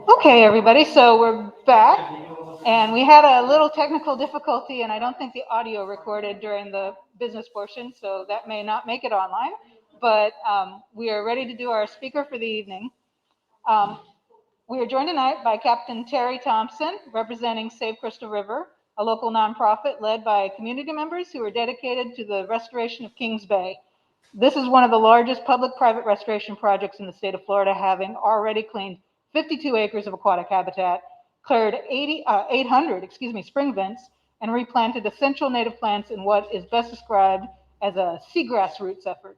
Okay, everybody, so we're back, and we had a little technical difficulty, and I don't think the audio recorded during the business portion, so that may not make it online, but we are ready to do our speaker for the evening. Um, we are joined tonight by Captain Terry Thompson, representing Save Crystal River, a local nonprofit led by community members who are dedicated to the restoration of Kings Bay. This is one of the largest public-private restoration projects in the state of Florida, having already cleaned 52 acres of aquatic habitat, cleared 800 spring vents, and replanted essential native plants in what is best described as a seagrass roots effort.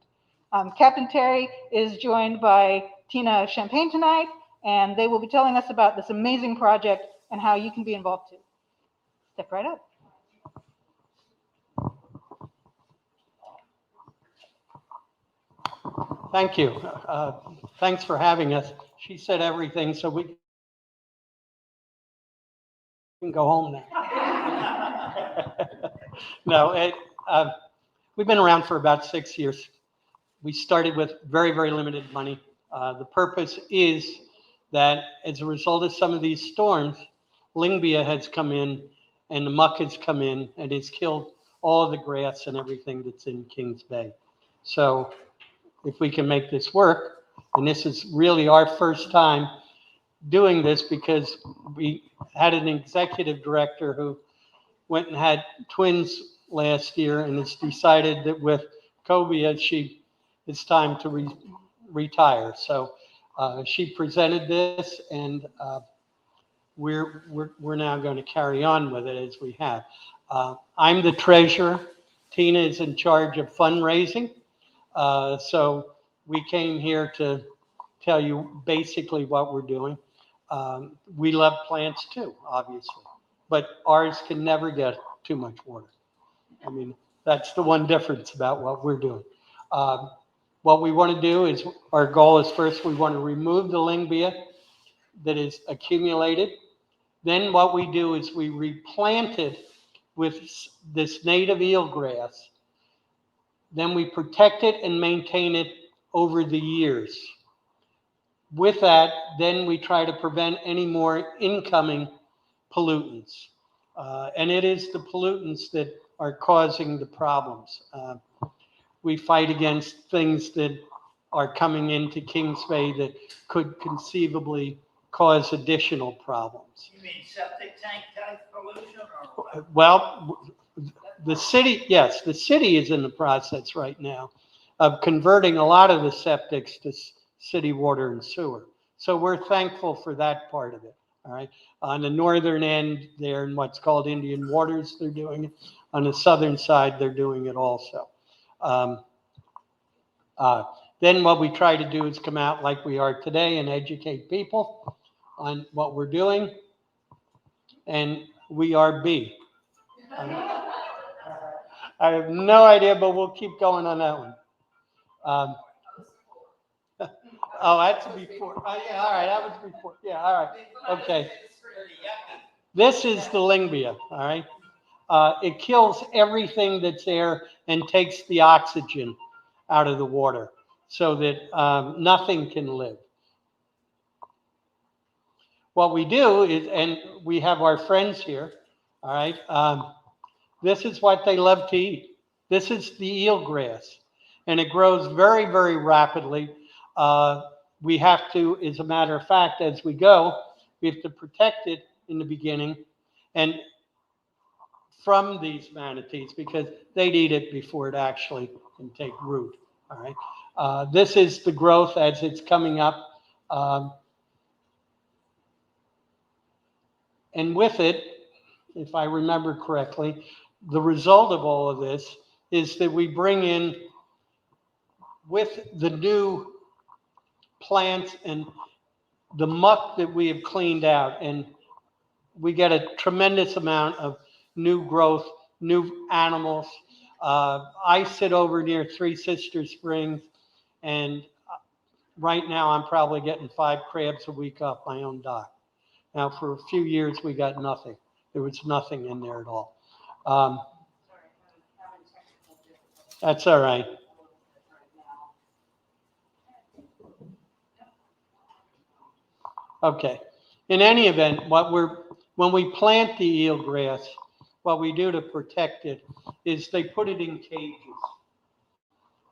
Captain Terry is joined by Tina Champagne tonight, and they will be telling us about this amazing project and how you can be involved too. Step right up. Thank you. Thanks for having us. She said everything, so we can go home now. No, we've been around for about 6 years. We started with very, very limited money. The purpose is that as a result of some of these storms, Lyngbia has come in and the muck has come in and it's killed all of the grass and everything that's in Kings Bay. So if we can make this work, and this is really our first time doing this because we had an executive director who went and had twins last year and has decided that with cobia, it's time to retire. So she presented this, and we're now going to carry on with it as we have. I'm the treasurer. Tina is in charge of fundraising. So we came here to tell you basically what we're doing. We love plants too, obviously, but ours can never get too much water. I mean, that's the one difference about what we're doing. What we want to do is, our goal is first we want to remove the Lyngbia that is accumulated. Then what we do is we replant it with this native eelgrass. Then we protect it and maintain it over the years. With that, then we try to prevent any more incoming pollutants. And it is the pollutants that are causing the problems. We fight against things that are coming into Kings Bay that could conceivably cause additional problems. You mean septic tank type pollution or what? Well, the city, yes, the city is in the process right now of converting a lot of the septics to city water and sewer. So we're thankful for that part of it. All right. On the northern end, they're in what's called Indian Waters. They're doing it. On the southern side, they're doing it also. Then what we try to do is come out like we are today and educate people on what we're doing. And we are B. I have no idea, but we'll keep going on that one. Oh, that's before. Oh, yeah, all right, that was before. Yeah, all right, okay. This is the Lyngbia, all right? It kills everything that's there and takes the oxygen out of the water so that nothing can live. What we do is, and we have our friends here, all right? This is what they love to eat. This is the eelgrass, and it grows very, very rapidly. We have to, as a matter of fact, as we go, we have to protect it in the beginning and from these manatees because they'd eat it before it actually can take root. All right. This is the growth as it's coming up. And with it, if I remember correctly, the result of all of this is that we bring in, with the new plants and the muck that we have cleaned out, and we get a tremendous amount of new growth, new animals. I sit over near Three Sisters Springs, and right now I'm probably getting 5 crabs a week off my own dock. Now, for a few years, we got nothing. There was nothing in there at all. That's all right. Okay. In any event, when we plant the eelgrass, what we do to protect it is they put it in cages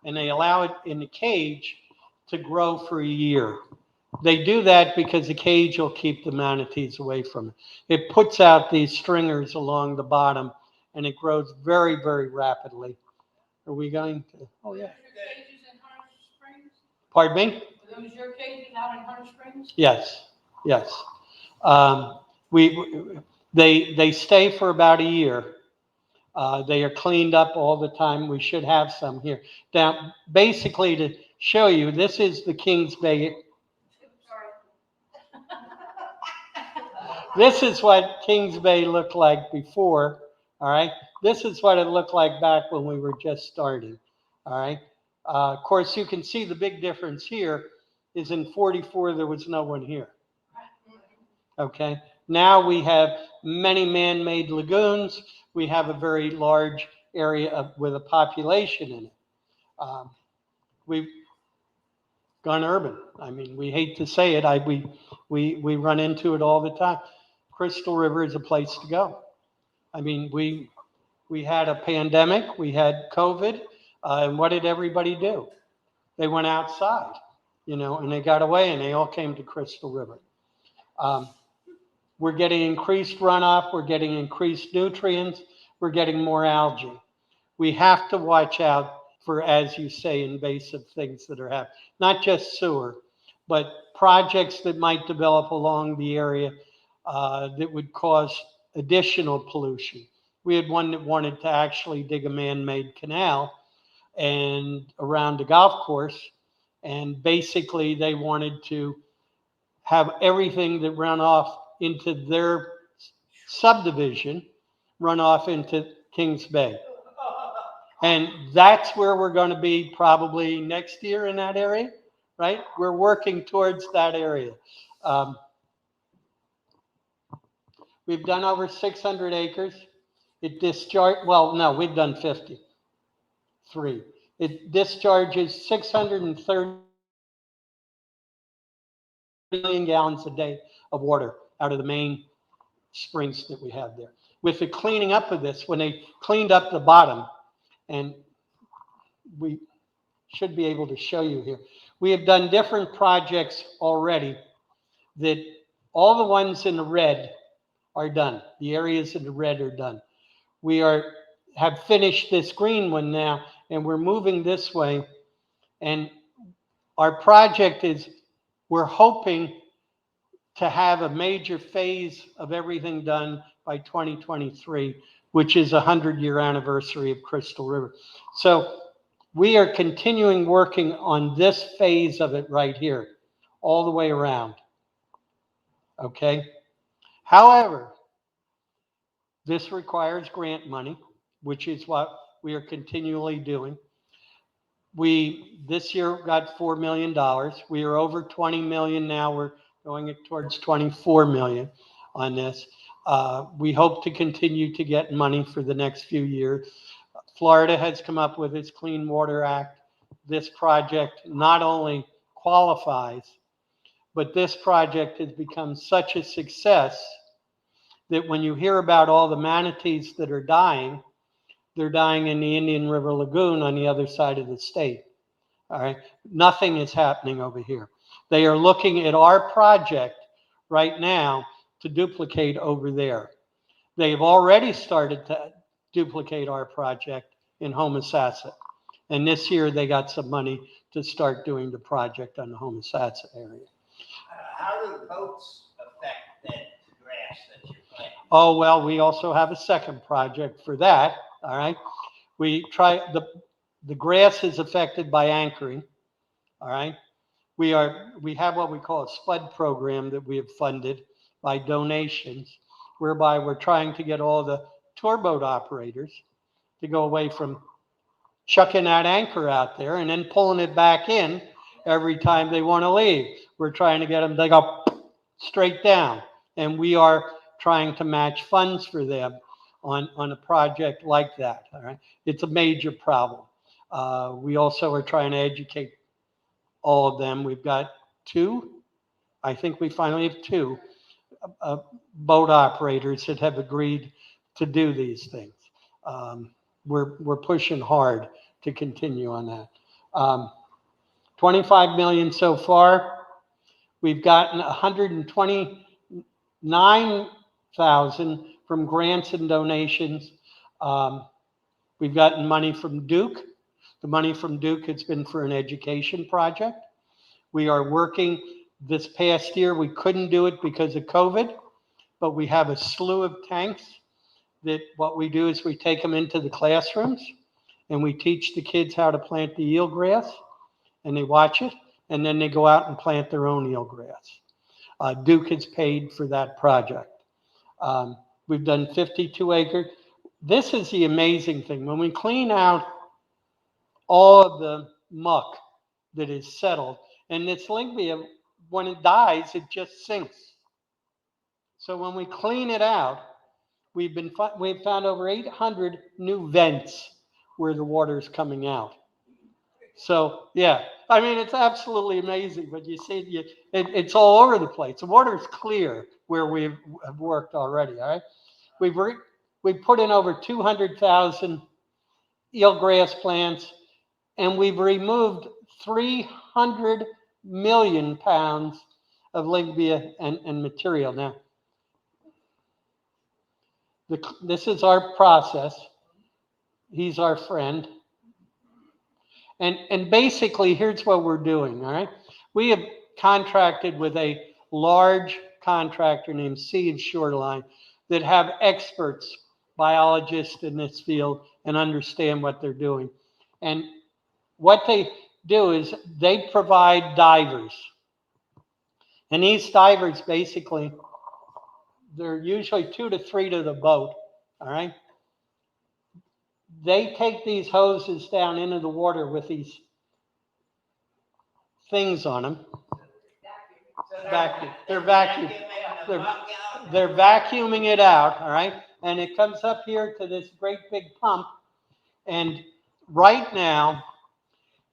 and they allow it in the cage to grow for a year. They do that because the cage will keep the manatees away from it. It puts out these stringers along the bottom and it grows very, very rapidly. Are we going to? Oh, yeah. Cages in Hunter Springs? Pardon me? Are those your cages out in Hunter Springs? Yes, yes. They stay for about a year. They are cleaned up all the time. We should have some here. Now, basically, to show you, this is the Kings Bay. This is what Kings Bay looked like before. All right. This is what it looked like back when we were just starting. All right. Of course, you can see the big difference here is in 44, there was no one here. Okay. Now we have many man-made lagoons. We have a very large area with a population in it. We've gone urban. I mean, we hate to say it. We run into it all the time. Crystal River is a place to go. I mean, we had a pandemic, we had COVID, and what did everybody do? They went outside, and they got away, and they all came to Crystal River. We're getting increased runoff, we're getting increased nutrients, we're getting more algae. We have to watch out for, as you say, invasive things that are happening. Not just sewer, but projects that might develop along the area that would cause additional pollution. We had one that wanted to actually dig a man-made canal and around the golf course, and basically they wanted to have everything that ran off into their subdivision run off into Kings Bay. And that's where we're going to be probably next year in that area, right? We're working towards that area. We've done over 600 acres. It discharged, well, no, we've done 53. It discharges 630 million gallons a day of water out of the main springs that we have there. With the cleaning up of this, when they cleaned up the bottom, and we should be able to show you here, we have done different projects already that all the ones in the red are done. The areas in the red are done. We have finished this green one now, and we're moving this way. And our project is, we're hoping to have a major phase of everything done by 2023, which is a 100-year anniversary of Crystal River. So we are continuing working on this phase of it right here, all the way around. Okay? However, this requires grant money, which is what we are continually doing. We, this year, got $4 million. We are over 20 million now. We're going towards 24 million on this. We hope to continue to get money for the next few years. Florida has come up with its Clean Water Act. This project not only qualifies, but this project has become such a success that when you hear about all the manatees that are dying, they're dying in the Indian River Lagoon on the other side of the state. All right. Nothing is happening over here. They are looking at our project right now to duplicate over there. They've already started to duplicate our project in Homosassa. And this year they got some money to start doing the project on the Homosassa area. How do boats affect that grass that you're planting? Oh, well, we also have a second project for that. All right. We try, the grass is affected by anchoring. All right. We have what we call a SPUD program that we have funded by donations, whereby we're trying to get all the tour boat operators to go away from chucking that anchor out there and then pulling it back in every time they want to leave. We're trying to get them to go straight down. And we are trying to match funds for them on a project like that. All right. It's a major problem. We also are trying to educate all of them. We've got 2 I think we finally have 2 boat operators that have agreed to do these things. We're pushing hard to continue on that. 25 million so far. We've gotten 129,000 from grants and donations. We've gotten money from Duke. The money from Duke has been for an education project. We are working this past year. We couldn't do it because of COVID, but we have a slew of tanks that what we do is we take them into the classrooms and we teach the kids how to plant the eelgrass, and they watch it, and then they go out and plant their own eelgrass. Duke has paid for that project. We've done 52 acres. This is the amazing thing. When we clean out all of the muck that is settled, and this Lyngbia, when it dies, it just sinks. So when we clean it out, we've found over 800 new vents where the water is coming out. So yeah, I mean, it's absolutely amazing. But you see, it's all over the place. The water is clear where we have worked already. All right, we've put in over 200,000 eelgrass plants, and we've removed 300 million pounds of Lyngbia and material. Now, this is our process. He's our friend. And basically, here's what we're doing, all right? We have contracted with a large contractor named Sea and Shoreline that have experts, biologists in this field, and understand what they're doing. And what they do is they provide divers. And these divers, basically, they're usually 2 to 3 to the boat, all right? They take these hoses down into the water with these things on them. They're vacuuming it out, all right? And it comes up here to this great big pump. And right now,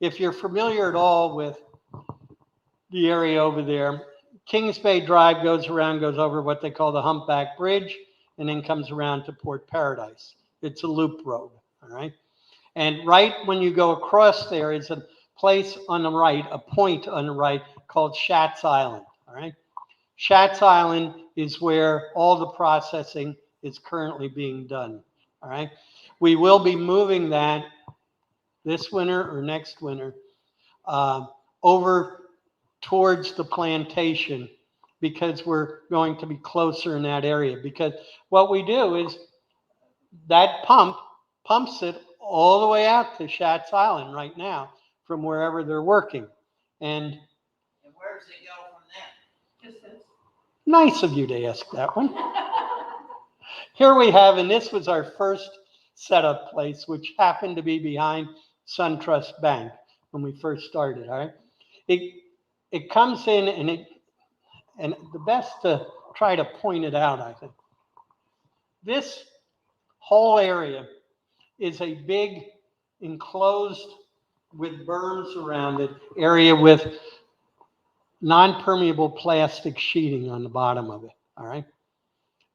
if you're familiar at all with the area over there, Kings Bay Drive goes over what they call the Humpback Bridge, and then comes around to Port Paradise. It's a loop road, all right? And right when you go across there is a place on the right, a point on the right called Schatz Island, all right? Schatz Island is where all the processing is currently being done, all right? We will be moving that this winter or next winter over towards the plantation, because we're going to be closer in that area. Because what we do is that pumps it all the way out to Schatz Island right now from wherever they're working. And where does it go from there? Just this. Nice of you to ask that one. Here we have, and this was our first setup place, which happened to be behind SunTrust Bank when we first started, all right? It comes in, and the best to try to point it out, I think. This whole area is a big enclosed with berms around it area with non-permeable plastic sheeting on the bottom of it, all right?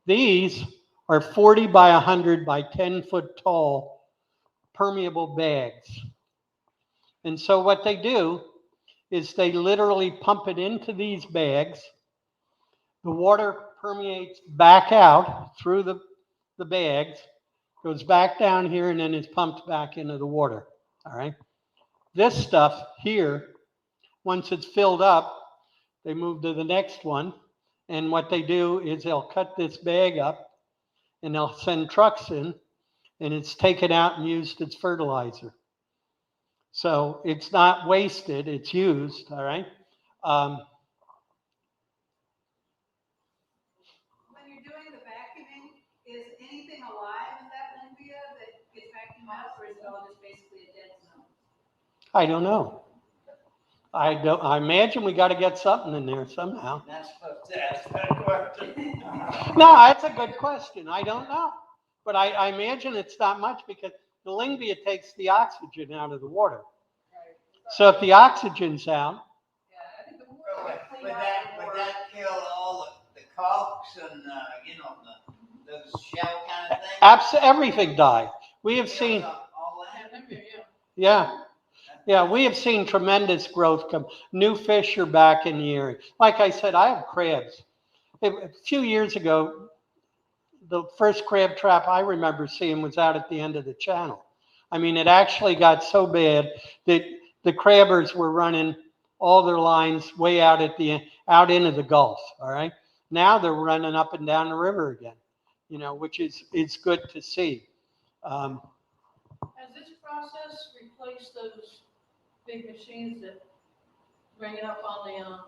These are 40 by 100 by 10 foot tall permeable bags. And so what they do is they literally pump it into these bags. The water permeates back out through the bags, goes back down here, and then is pumped back into the water, all right? This stuff here, once it's filled up, they move to the next one, and what they do is they'll cut this bag up, and they'll send trucks in, and it's taken out and used as fertilizer. So it's not wasted, it's used, all right? When you're doing the vacuuming, is anything alive in that Lyngbia that gets vacuumed out, or is it all just basically a dead zone? I don't know. I imagine we got to get something in there somehow. Not supposed to ask that question. No, that's a good question. I don't know. But I imagine it's not much, because the Lyngbia takes the oxygen out of the water. So if the oxygen's out, Yeah, I think the Would water would clean that, out would more. that frogs and, those shell kind of things? Everything died. We have seen, All that? yeah. Yeah, we have seen tremendous growth come. New fish are back in the area. Like I said, I have crabs. A few years ago, the first crab trap I remember seeing was out at the end of the channel. I mean, it actually got so bad that the crabbers were running all their lines way out at the out into the Gulf. All right, now they're running up and down the river again. Which is good to see. Has this process replaced those big machines that bring it up on the,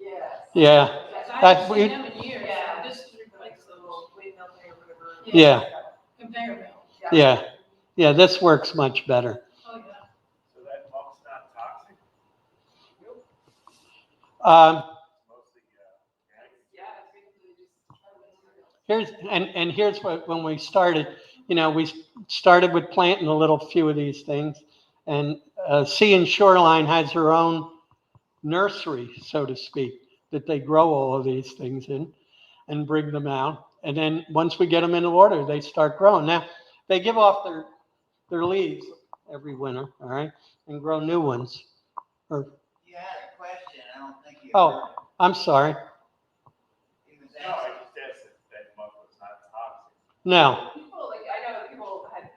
Yes. Yeah. I haven't seen them in years, Yeah. so this replaced those Weight melting or whatever. Yeah. conveyor belt. Yeah. Yeah. This works much better. Oh, yeah. So that pump's not toxic? Mostly, Yeah, it's basically just. Here's what when we started. We started with planting a little few of these things, and Sea and Shoreline has their own nursery, so to speak, that they grow all of these things in and bring them out. And then once we get them in the water, they start growing. Now, they give off their leaves every winter, all right, and grow new ones. You had a question, I don't think you. Oh, I'm sorry. He was no, I asking. just asked if that muck was not toxic. No. People, like, I know that people had,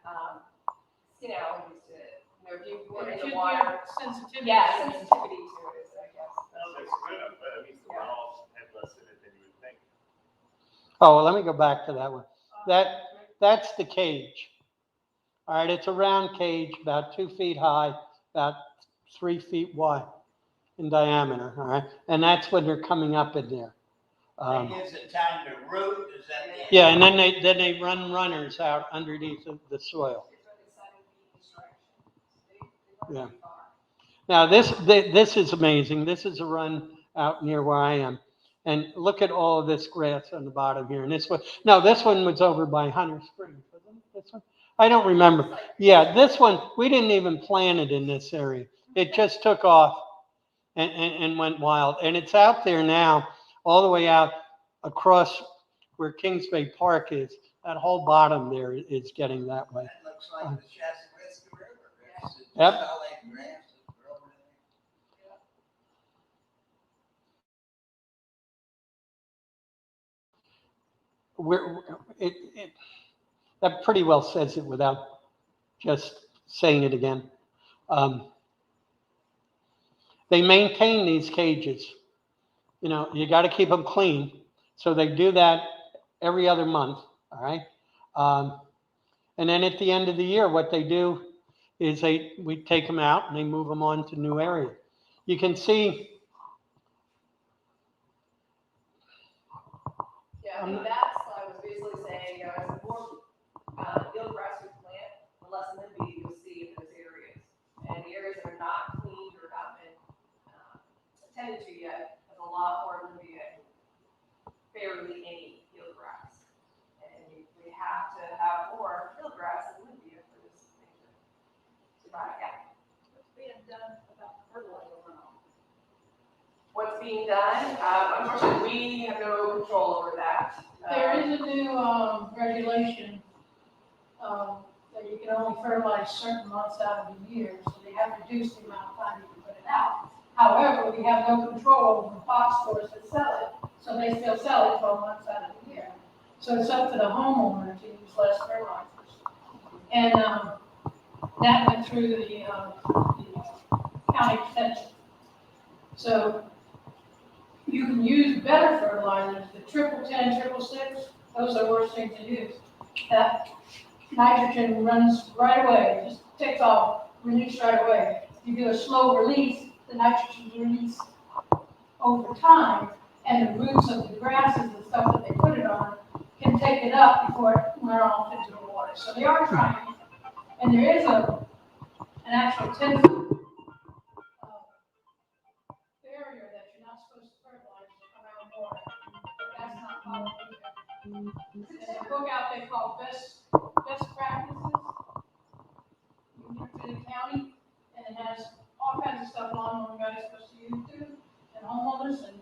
skin allergies to it. If you put it in If the you water. get sensitivity. Yeah, to it. sensitivity to it, I guess. That's good, but at least the runoff had less in it than you would think. Oh, well, let me go back to that one. That's the cage. All right, it's a round cage, about 2 feet high, about 3 feet wide in diameter. All right, and that's when they're coming up in there. It gives it time to root, is that the? Yeah, and then they run runners out underneath the soil. Yeah. Now this is amazing. This is a run out near where I am, and look at all of this grass on the bottom here. And this one was over by Hunter Springs, wasn't it? This one, I don't remember. Yeah, this one we didn't even plant it in this area. It just took off and went wild, and it's out there now, all the way out across where Kings Bay Park is. That whole bottom there is getting that way. That looks like the Chassahowitzky River. It's Yep. all that grass that's growing That pretty well says it without just saying it again. They maintain these cages. You got to keep them clean. So they do that every other month. All right. And then at the end of the year, what they do is we take them out and they move them on to new areas. You can see. Yeah, I mean, that slide was basically saying, the more eelgrass you plant, the less limbee you'll see in those areas. And the areas that are not cleaned or not been attended to yet have a lot more limbee and barely any eelgrass. And we have to have more eelgrass and limbee for this thing to survive. Yeah. What's being done about fertilizer runoff? What's being done? Unfortunately, we have no control over that. There is a new, regulation, that you can only fertilize certain months out of the year, so they have reduced the amount of time you can put it out. However, we have no control over the box stores that sell it, so they still sell it 12 months out of the year. So it's up to the homeowner to use less fertilizers. And, that went through the county extension. So you can use better fertilizers, the 10, 6, those are the worst things to use. That nitrogen runs right away, just takes off, release right away. You do a slow release, the nitrogen release over time, and the roots of the grasses and stuff that they put it on can take it up before it went off into the water. So they are trying, and there is an actual 10-foot barrier that you're not supposed to fertilize around water, but that's not followed either. There's a book out there called Best Practices, Union to the County, and it has all kinds of stuff on what you guys are supposed to use too, and homeowners, and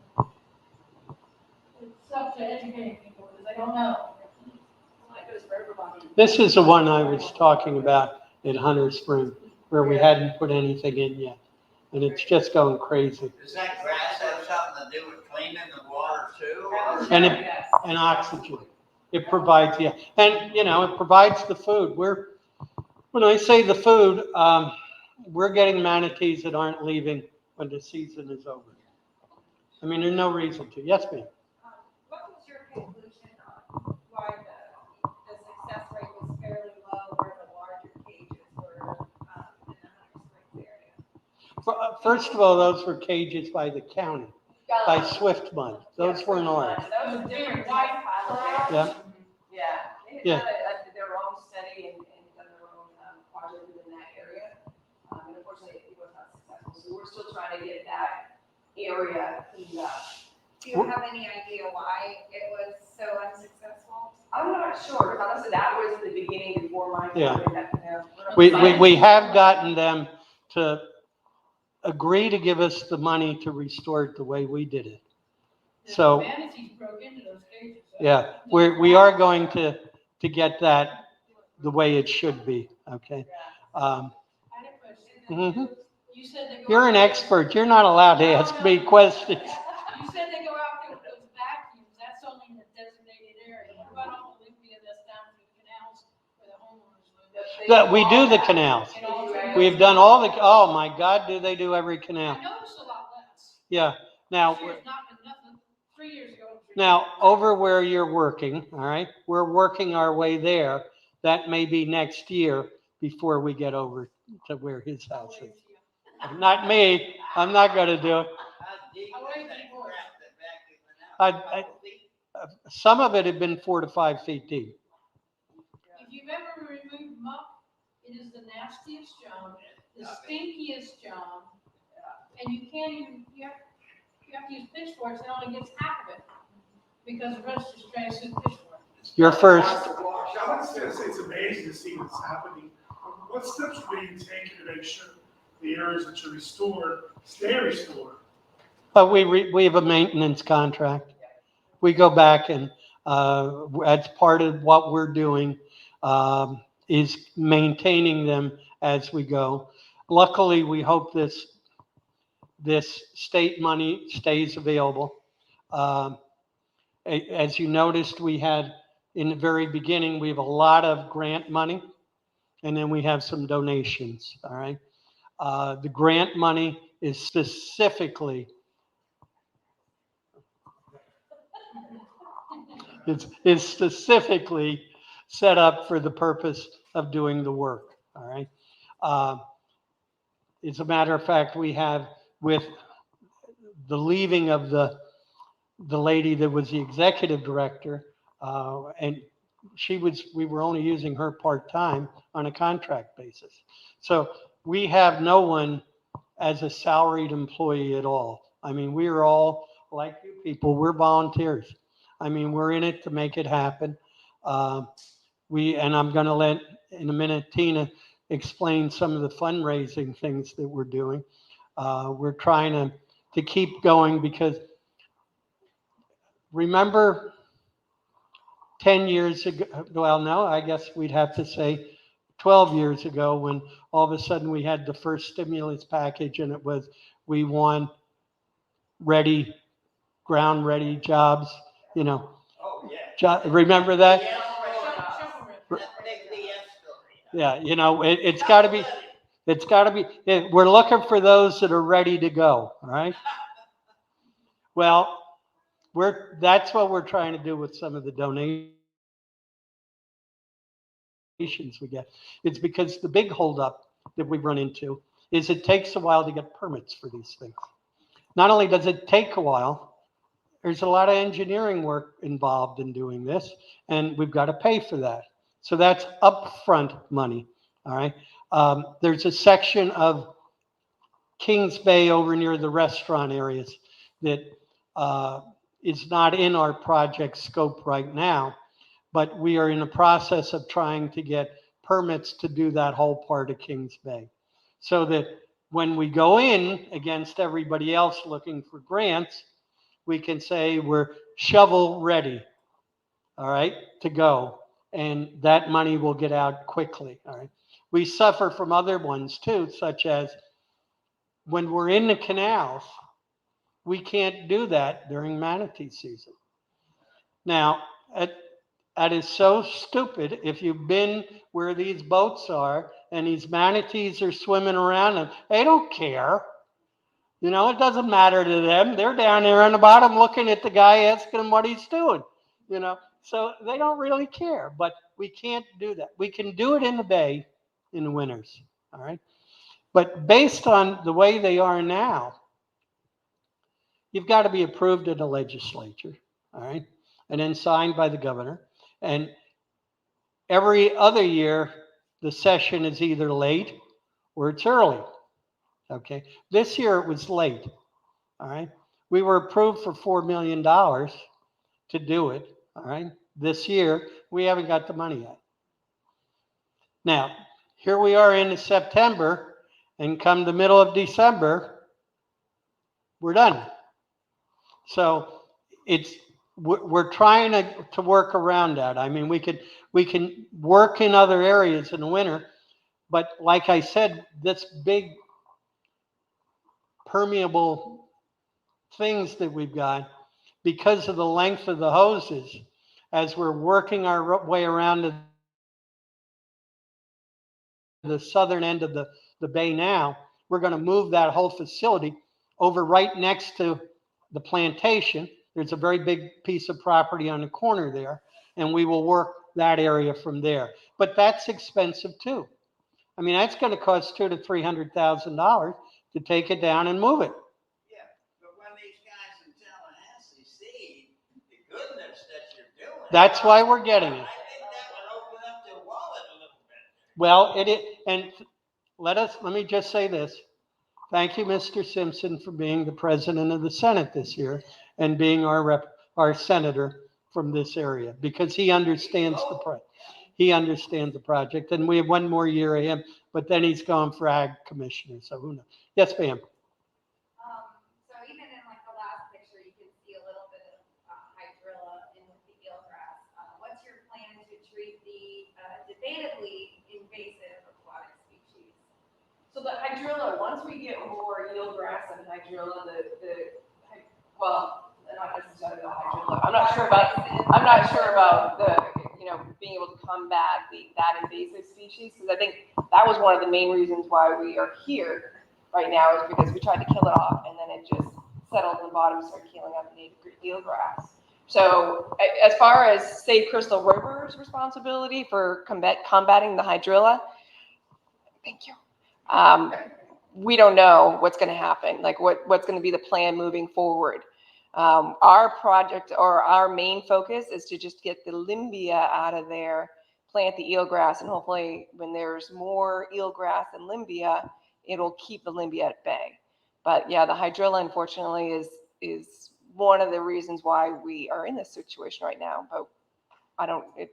it's up to educating people, because they don't know. That goes for everybody. This is the one I was talking about at Hunter Spring, where we hadn't put anything in yet. And it's just going crazy. Does that grass have something to do with cleaning the water too? or- And it- Yes. And oxygen. It provides, yeah. And, you know, it provides the food. When I say the food, we're getting manatees that aren't leaving when the season is over. I mean, there's no reason to. Yes, ma'am. What was your conclusion on why the success rate was fairly low where the larger cages were in the Hunter Springs area? First of all, those were cages by the county, by Swift Mud. Those weren't ours. Those are different White types of Yeah. Yeah, they Yeah. had done their own study and done their own project within that area. And unfortunately, it was not successful. So we're still trying to get that area cleaned up. Do you have any idea why it was so unsuccessful? I'm not sure, because honestly, that was the beginning before my. Yeah. We We have gotten them to agree to give us the money to restore it the way we did it. So, Manatees broke into those cages. yeah, we are going to get that the way it should be, okay? I had a question. Mhm. You said they go. You're an expert. You're not allowed to ask me questions. You said they go out there with those vacuums, that's only in the designated area. What about all Olympia that's down through the canals where the homeowners live? That we do the canals. And all the- We've done all the, oh my God, do they do every canal? I noticed a lot less. Yeah, now, This year's not been nothing, 3 years ago. now, over where you're working, all right, we're working our way there. That may be next year before we get over to where his I'll house wave is. to you. Not me, I'm not gonna do it. How deep I is wait that for you. crap that vacuuming out? I- Couple feet? Some of it had been 4 to 5 feet deep. If you've ever removed muck, it is the nastiest job, the stinkiest job. And you can't even, you have to use pitchforks, and only gets half of it. Because the rest is drains through the pitchfork. Your first, I would say it's amazing to see this happening. What steps are being taken to make sure the areas that are restored stay restored? we have a maintenance contract. We go back and, that's part of what we're doing, is maintaining them as we go. Luckily, we hope this state money stays available. As you noticed, we had, in the very beginning, we have a lot of grant money, and then we have some donations, all right? The grant money is specifically, it's specifically set up for the purpose of doing the work, all right? As a matter of fact, we have, with the leaving of the lady that was the executive director, and we were only using her part-time on a contract basis. So we have no one as a salaried employee at all. I mean, we are all, like you people, we're volunteers. I mean, we're in it to make it happen. And I'm gonna let, in a minute, Tina explain some of the fundraising things that we're doing. We're trying to keep going because remember 10 years ago, well, no, I guess we'd have to say 12 years ago when all of a sudden we had the first stimulus package and it was, we want ready, ground ready jobs, you know. Oh, yeah. Remember that? The S Shovel story. rip. The S story. Yeah, you know, it's gotta be, we're looking for those that are ready to go, all right? Well, that's what we're trying to do with some of the donations we get. It's because the big holdup that we run into is it takes a while to get permits for these things. Not only does it take a while, there's a lot of engineering work involved in doing this, and we've got to pay for that. So that's upfront money, all right? There's a section of Kings Bay over near the restaurant areas that is not in our project scope right now, but we are in the process of trying to get permits to do that whole part of Kings Bay. So that when we go in against everybody else looking for grants, we can say we're shovel ready, all right, to go. And that money will get out quickly, all right. We suffer from other ones too, such as when we're in the canals, we can't do that during manatee season. Now, that is so stupid. If you've been where these boats are and these manatees are swimming around them, they don't care. You know, it doesn't matter to them. They're down there on the bottom looking at the guy, asking him what he's doing, you know. So they don't really care, but we can't do that. We can do it in the bay in the winters, all right? But based on the way they are now, you've got to be approved in the legislature, all right? And then signed by the governor. And every other year, the session is either late or it's early, okay? This year it was late, all right? We were approved for $4 million to do it, all right? This year, we haven't got the money yet. Now, here we are into September, and come the middle of December, we're done. So we're trying to work around that. I mean, we can work in other areas in the winter, but like I said, this big permeable things that we've got, because of the length of the hoses, as we're working our way around to the southern end of the bay now, we're going to move that whole facility over right next to the plantation. There's a very big piece of property on the corner there, and we will work that area from there. But that's expensive too. I mean, that's going to cost $200,000 to $300,000 to take it down and move it. Yeah, but when these guys in Tallahassee see the goodness that you're doing. That's why we're getting it. I think that would open up their wallet a little bit. Well, and let me just say this. Thank you, Mr. Simpson, for being the president of the Senate this year and being our senator from this area, because he understands he understands the project. And we have one more year of him, but then he's gone for ag commissioner. So who knows? Yes, ma'am. So even in like the last picture, you can see a little bit of hydrilla in the eelgrass. What's your plan to treat the debatably invasive aquatic species? So the hydrilla, once we get more eelgrass and hydrilla, not necessarily the hydrilla. I'm not sure about the, being able to combat that invasive species, because I think that was one of the main reasons why we are here right now, is because we tried to kill it off and then it just settled in the bottom and started killing up native eelgrass. So as far as Save Crystal River's responsibility for combating the hydrilla, thank you. We don't know what's going to happen, like what's going to be the plan moving forward. Our project, or our main focus, is to just get the limbia out of there, plant the eelgrass, and hopefully when there's more eelgrass and limbia, it'll keep the limbia at bay. But yeah, the hydrilla, unfortunately, is one of the reasons why we are in this situation right now. But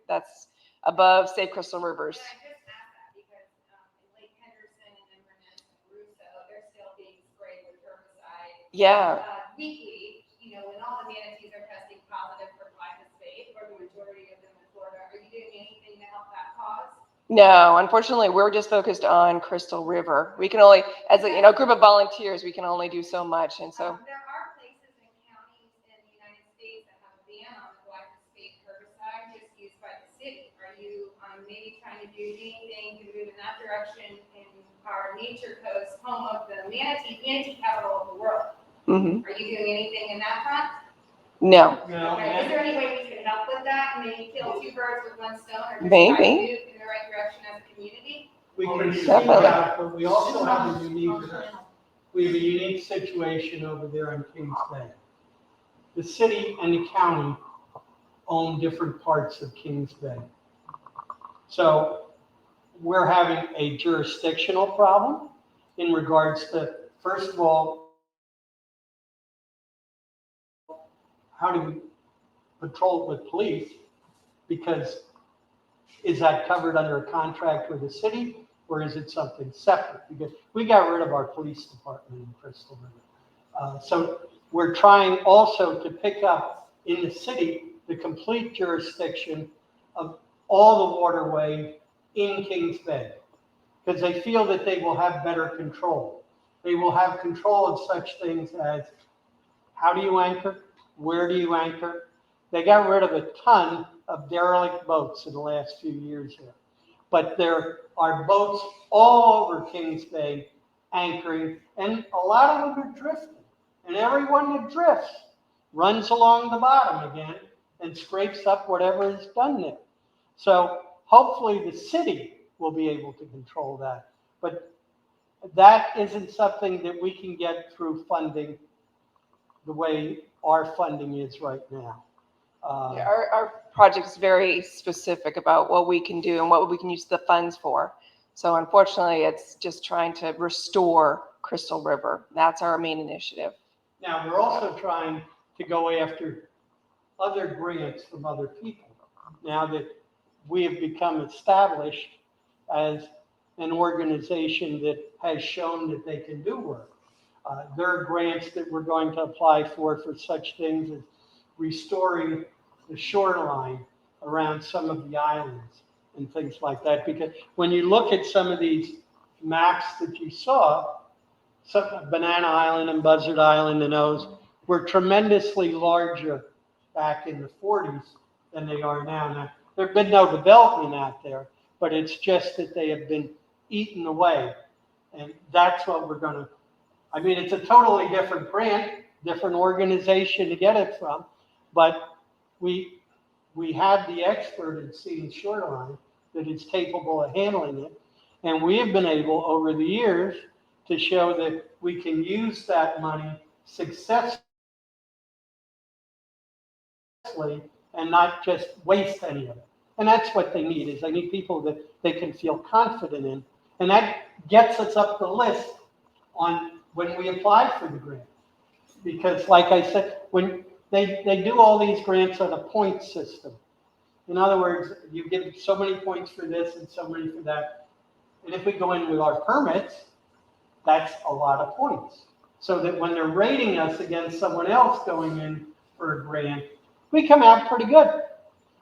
that's above Save Crystal Rivers. Yeah, I just asked that because in Lake Henderson and Inverness and Russo, they're still being sprayed with herbicide. Yeah. Weekly, when all the manatees are testing positive for glyphosate, or the majority of them in Florida, are you doing anything to help that cause? No, unfortunately, we're just focused on Crystal River. We can only, as a group of volunteers, we can only do so much, and so. There are places and counties in the United States that have a ban on the glyphosate herbicide just used by the city. Are you maybe trying to do anything to move in that direction in our nature coast, home of the manatee capital of the world? Mm-hmm. Are you doing anything in that front? No. Okay. Is there any way we can help with that? Maybe kill two birds with one stone, or just Maybe. try to move in the right direction as a community? We can see Definitely. that, but we also have a unique situation over there on Kings Bay. The city and the county own different parts of Kings Bay. So we're having a jurisdictional problem in regards to, first of all, how do we patrol with police? Because is that covered under a contract with the city, or is it something separate? Because we got rid of our police department in Crystal River. So we're trying also to pick up in the city the complete jurisdiction of all the waterway in Kings Bay, because they feel that they will have better control. They will have control of such things as how do you anchor? Where do you anchor? They got rid of a ton of derelict boats in the last few years here. But there are boats all over Kings Bay anchoring, and a lot of them are drifting. And everyone that drifts runs along the bottom again and scrapes up whatever is done there. So hopefully the city will be able to control that. But that isn't something that we can get through funding the way our funding is right now. Yeah, our project is very specific about what we can do and what we can use the funds for. So unfortunately, it's just trying to restore Crystal River. That's our main initiative. Now, we're also trying to go after other grants from other people. Now that we have become established as an organization that has shown that they can do work. There are grants that we're going to apply for such things as restoring the shoreline around some of the islands and things like that. Because when you look at some of these maps that you saw, Banana Island and Buzzard Island and those were tremendously larger back in the 40s than they are now. Now, there have been no development out there, but it's just that they have been eaten away. And that's what we're going to, I mean, it's a totally different grant, different organization to get it from, but we have the expert in sea and shoreline that is capable of handling it. And we have been able over the years to show that we can use that money successfully and not just waste any of it. And that's what they need, is they need people that they can feel confident in. And that gets us up the list on when we apply for the grant. Because like I said, when they do all these grants on a point system. In other words, you give so many points for this and so many for that. And if we go in with our permits, that's a lot of points. So that when they're rating us against someone else going in for a grant, we come out pretty good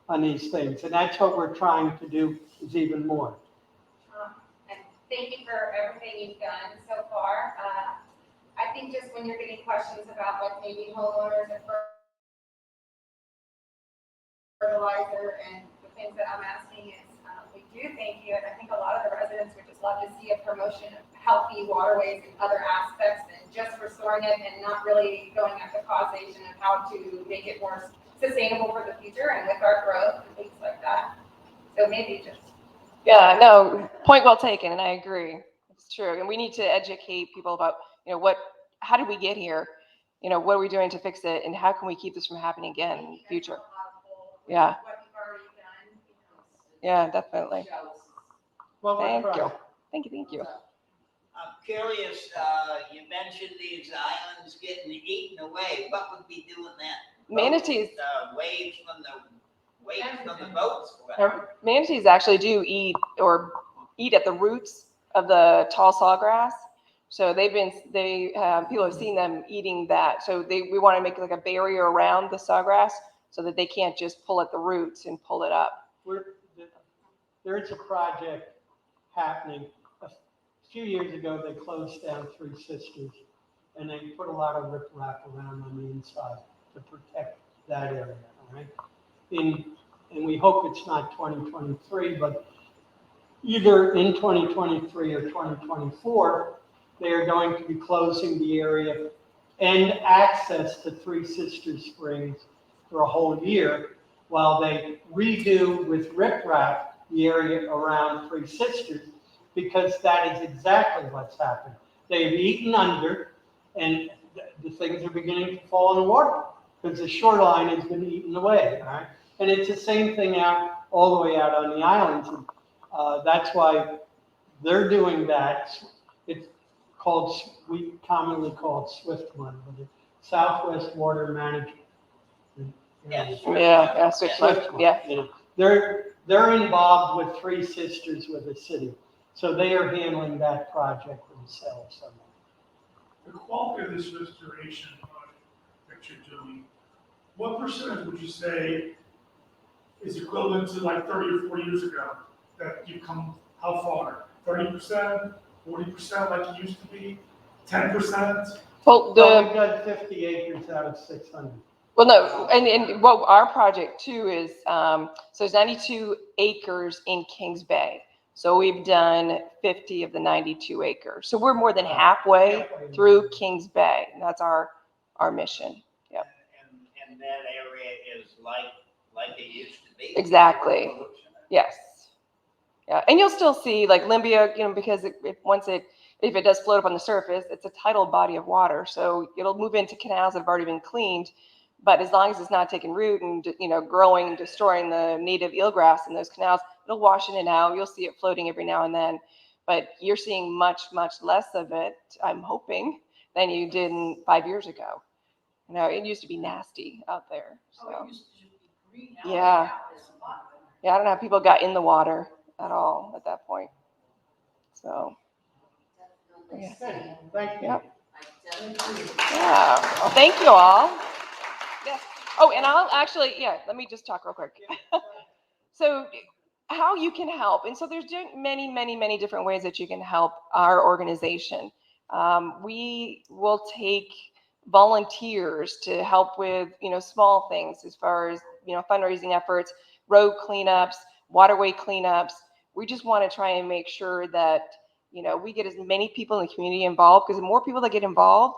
on these things. And that's what we're trying to do, is even more. And thank you for everything you've done so far. I think just when you're getting questions about like maybe homeowners and fertilizer and the things that I'm asking is, we do thank you, and I think a lot of the residents would just love to see a promotion of healthy waterways and other aspects than just restoring it and not really going at the causation of how to make it more sustainable for the future and with our growth and things like that. So maybe just. Yeah, no, point well taken, and I agree. It's true. And we need to educate people about, how did we get here? What are we doing to fix it, and how can we keep this from happening again in the future? Yeah. What you've already done. Yeah, definitely. Well, Thank we're you. trying. Thank you. I'm curious, you mentioned these islands getting eaten away. What would be doing that? Manatees. Waves from the boats. Manatees actually do eat at the roots of the tall sawgrass. So people have seen them eating that. So we want to make like a barrier around the sawgrass so that they can't just pull at the roots and pull it up. There's a project happening. A few years ago, they closed down Three Sisters, and they put a lot of riprap around on the inside to protect that area, all right? And we hope it's not 2023, but either in 2023 or 2024, they are going to be closing the area and access to Three Sisters Springs for a whole year while they redo with riprap the area around Three Sisters, because that is exactly what's happened. They've eaten under, and the things are beginning to fall in the water because the shoreline has been eaten away, all right? And it's the same thing all the way out on the islands. And, that's why they're doing that. It's we commonly call it SWIFT money, but it's Southwest Water Management. Yes. Yeah, SWIFT. Yeah. They're involved with Three Sisters with the city. So they are handling that project themselves. The quality of this restoration that you're doing, what percentage would you say is equivalent to like 30 or 40 years ago? That you've come how far? 30%, 40% like it used to be, 10%? Well, Well, we've done 50 acres out of 600. well, no, and what our project too is, so there's 92 acres in Kings Bay. So we've done 50 of the 92 acres. So we're more than halfway through Kings Bay. And that's our mission. Yep. And that area is like it used to be. Exactly. Yes. Yeah. And you'll still see like Limbia, because if it does float up on the surface, it's a tidal body of water. So it'll move into canals that have already been cleaned. But as long as it's not taking root and, growing and destroying the native eelgrass in those canals, it'll wash in and out. You'll see it floating every now and then. But you're seeing much, much less of it, I'm hoping, than you did 5 years ago. It used to be nasty out there. So. Oh, it used to be green. Now Yeah. it's mud. Yeah, I don't know how people got in the water at all at that point. So. Yeah. Okay, thank you. Yep. Yeah. Well, thank you all. Yes. Oh, and I'll actually, let me just talk real quick. So how you can help. And so there's many, many, many different ways that you can help our organization. We will take volunteers to help with, small things as far as, fundraising efforts, road cleanups, waterway cleanups. We just want to try and make sure that, we get as many people in the community involved, because the more people that get involved,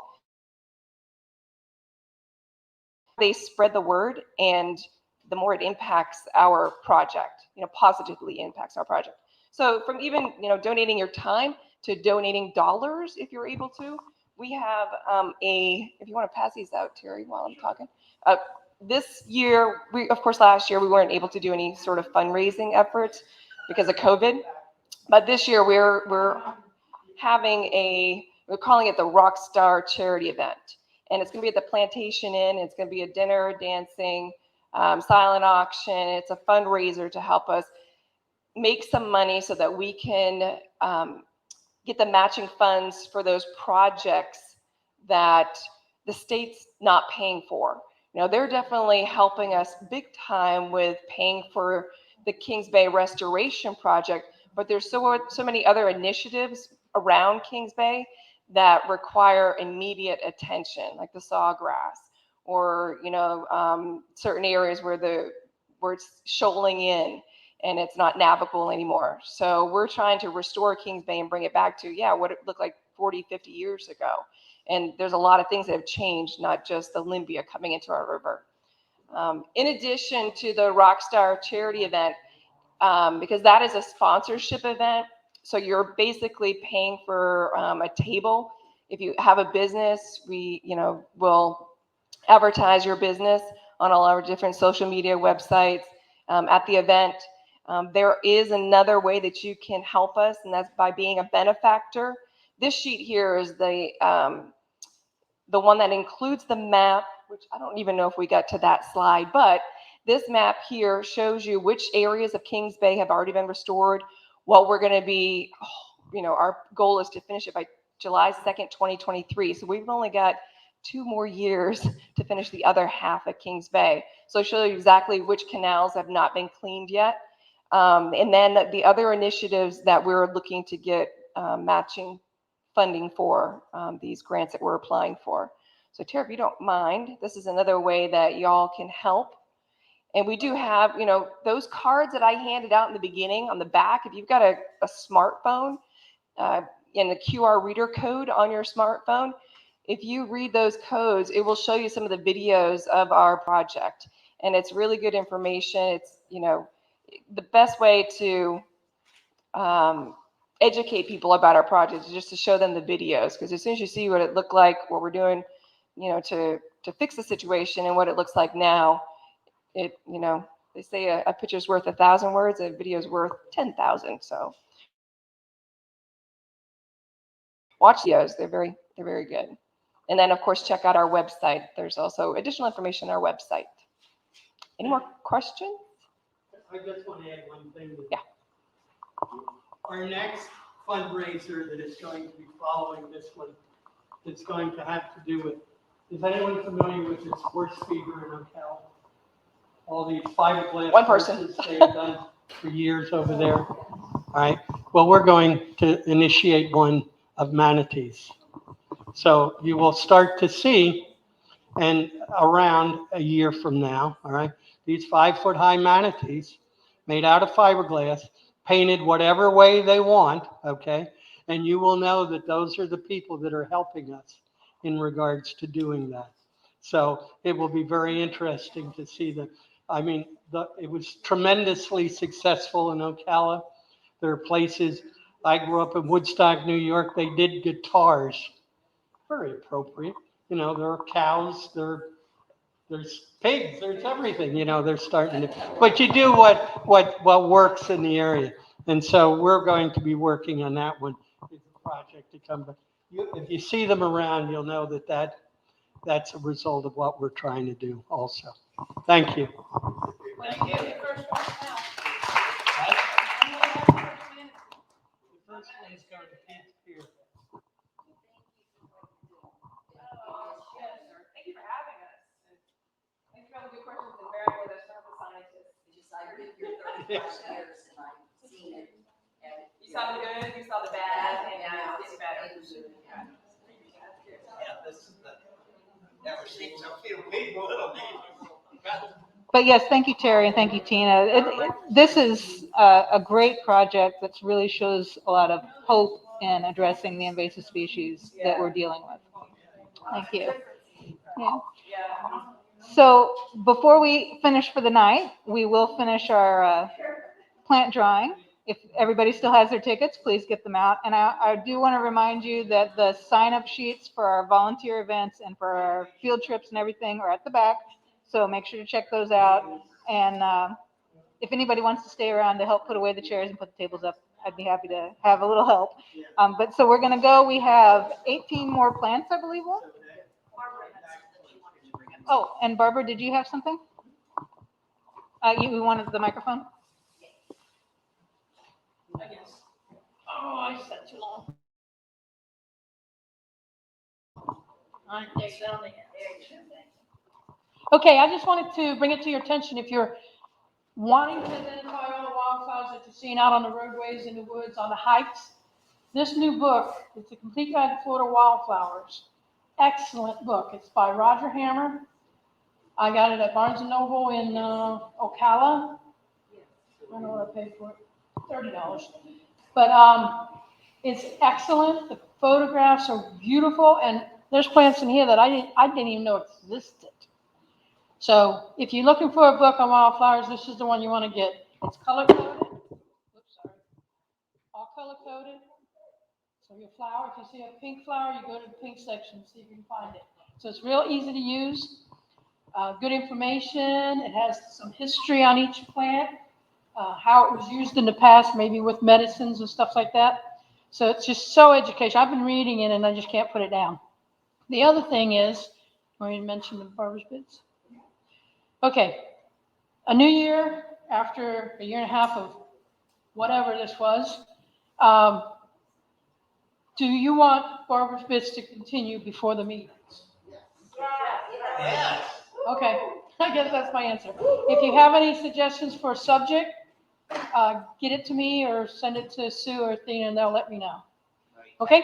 they spread the word, and the more it impacts our project, positively impacts our project. So from even, donating your time to donating dollars, if you're able to, we have if you want to pass these out, Terry, while I'm talking. This year, of course, last year, we weren't able to do any sort of fundraising efforts because of COVID. But this year, we're having we're calling it the Rockstar Charity Event. And it's going to be at the Plantation Inn. It's going to be a dinner, dancing, silent auction. It's a fundraiser to help us make some money so that we can get the matching funds for those projects that the state's not paying for. They're definitely helping us big time with paying for the Kings Bay Restoration Project, but there's so many other initiatives around Kings Bay that require immediate attention, like the sawgrass, or certain areas where it's shoaling in and it's not navigable anymore. So we're trying to restore Kings Bay and bring it back to what it looked like 40, 50 years ago. And there's a lot of things that have changed, not just the Limbia coming into our river. In addition to the Rockstar Charity Event, because that is a sponsorship event, so you're basically paying for a table. If you have a business, we, will advertise your business on all our different social media websites at the event. There is another way that you can help us, and that's by being a benefactor. This sheet here is the one that includes the map, which I don't even know if we got to that slide, but this map here shows you which areas of Kings Bay have already been restored. What we're going to be, our goal is to finish it by July 2nd, 2023. So we've only got 2 more years to finish the other half of Kings Bay. So I'll show you exactly which canals have not been cleaned yet. And then the other initiatives that we're looking to get matching funding for, these grants that we're applying for. So Tara, if you don't mind, this is another way that y'all can help. And we do have, those cards that I handed out in the beginning on the back, if you've got a smartphone and the QR reader code on your smartphone, if you read those codes, it will show you some of the videos of our project. And it's really good information. It's, the best way to educate people about our project is just to show them the videos. Because as soon as you see what it looked like, what we're doing, to fix the situation and what it looks like now, it, they say a picture's worth 1,000 words, a video's worth 10,000. So watch videos; they're very good. And then of course check out our website. There's also additional information on our website. Any more questions? I just want to add one thing. Yeah. Our next fundraiser that is going to be following this one, that's going to have to do with Is anyone familiar with this horse fever in Ocala? All these fiberglass One person. horses they've done for years over there. All right. Well, we're going to initiate one of manatees. So you will start to see, and around a year from now, all right, these 5-foot high manatees made out of fiberglass, painted whatever way they want, okay? And you will know that those are the people that are helping us in regards to doing that. So it will be very interesting to see them. I mean, it was tremendously successful in Ocala. There are places, I grew up in Woodstock, New York, they did guitars, very appropriate. You know, there are cows, there's pigs, there's everything, you know, they're starting to, but you do what works in the area. And so we're going to be working on that one. It's a project to come, but if you see them around, you'll know that's a result of what we're trying to do also. Thank you. Thank you. The first one is going to here. Thank you for having us. Thanks for all the good questions and bearing with us, not the scientists. I've been here 35 years and I've seen it. And You saw the good, you saw the bad, and now it's better. Yeah, this is the, never seen so few people. But yes, thank you, Terry, and thank you, Tina. This is a great project that really shows a lot of hope in addressing the invasive species that we're dealing with. Thank you. Yeah. Yeah. So before we finish for the night, we will finish our plant drawing. If everybody still has their tickets, please get them out. And I do want to remind you that the sign-up sheets for our volunteer events and for our field trips and everything are at the back. So make sure to check those out. And if anybody wants to stay around to help put away the chairs and put the tables up, I'd be happy to have a little help. But so we're going to go. We have 18 more plants, I believe. Oh, and Barbara, did you have something? You wanted the microphone? Oh, I sat too long. I think sounding. Okay, I just wanted to bring it to your attention. If you're wanting to identify all the wildflowers that you're seeing out on the roadways, in the woods, on the hikes, this new book, it's a complete guide to Florida wildflowers. Excellent book. It's by Roger Hammer. I got it at Barnes & Noble in Ocala. I don't know what I paid for it, $30. But it's excellent. The photographs are beautiful, and there's plants in here that I didn't even know existed. So if you're looking for a book on wildflowers, this is the one you want to get. It's color-coded. Oops, sorry. All color-coded. So your flower, if you see a pink flower, you go to the pink section, see if you can find it. So it's real easy to use. Good information. It has some history on each plant, how it was used in the past, maybe with medicines and stuff like that. So it's just so educational. I've been reading it and I just can't put it down. The other thing is, I mentioned the barber's bits. Okay, a new year after a year and a half of whatever this was. Do you want barber's bits to continue before the meetings? Yes. Okay, I guess that's my answer. If you have any suggestions for a subject, get it to me or send it to Sue or Thea and they'll let me know. Okay?